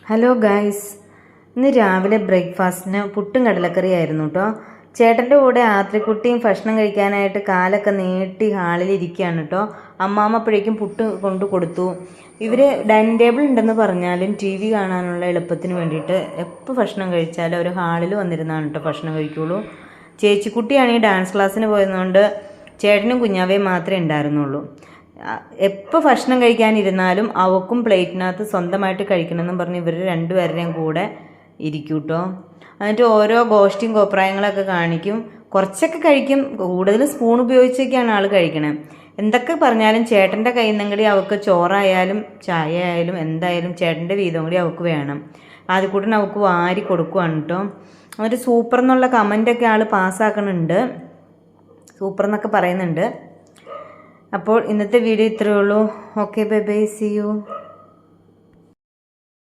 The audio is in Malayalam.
ഹലോ ഗായ്സ്, ഇന്ന് രാവിലെ ബ്രേക്ക്ഫാസ്റ്റിന് പുട്ടും കടലക്കറിയായിരുന്നു കേട്ടോ. ചേട്ടൻ്റെ കൂടെ ആത്രിക്കുട്ടിയും ഭക്ഷണം കഴിക്കാനായിട്ട് കാലൊക്കെ നീട്ടി ഹാളിലിരിക്കുകയാണ് കേട്ടോ. അമ്മാമ്മ അപ്പോഴേക്കും പുട്ട് കൊണ്ട് കൊടുത്തു. ഇവർ ഡൈനിങ് ടേബിൾ ഉണ്ടെന്ന് പറഞ്ഞാലും ടി വി കാണാനുള്ള എളുപ്പത്തിന് വേണ്ടിയിട്ട് എപ്പോൾ ഭക്ഷണം കഴിച്ചാലും അവർ ഹാളിൽ വന്നിരുന്നാണ് കേട്ടോ ഭക്ഷണം കഴിക്കുകയുള്ളൂ. ചേച്ചിക്കുട്ടിയാണെങ്കിൽ ഡാൻസ് ക്ലാസ്സിന് പോയതുകൊണ്ട് ചേട്ടനും കുഞ്ഞാവയും മാത്രമേ ഉണ്ടായിരുന്നുള്ളൂ. എപ്പോൾ ഭക്ഷണം കഴിക്കാനിരുന്നാലും അവക്കും പ്ലേറ്റിനകത്ത് സ്വന്തമായിട്ട് കഴിക്കണമെന്നും പറഞ്ഞ് ഇവർ രണ്ടുപേരുടെയും കൂടെ ഇരിക്കും കേട്ടോ. എന്നിട്ട് ഓരോ ഗോഷ്ടിയും കോപ്രായങ്ങളൊക്കെ കാണിക്കും. കുറച്ചൊക്കെ കഴിക്കും, കൂടുതൽ സ്പൂൺ ഉപയോഗിച്ചൊക്കെയാണ് ആൾ കഴിക്കണത്. എന്തൊക്കെ പറഞ്ഞാലും ചേട്ടൻ്റെ കയ്യിൽ നിന്നെങ്കിൽ അവൾക്ക് ചോറായാലും ചായ ആയാലും എന്തായാലും ചേട്ടൻ്റെ വീതം കൂടി അവൾക്ക് വേണം. ആദ്യക്കൂട്ടൻ അവൾക്ക് വാരി കൊടുക്കുവാണ് കേട്ടോ. എന്നിട്ട് സൂപ്പർ എന്നുള്ള കമൻ്റൊക്കെ ആൾ പാസ്സാക്കണുണ്ട്, സൂപ്പർ എന്നൊക്കെ പറയുന്നുണ്ട്. അപ്പോൾ ഇന്നത്തെ വീഡിയോ ഇത്രയേ ഉള്ളൂ. Okay, bye bye, see U.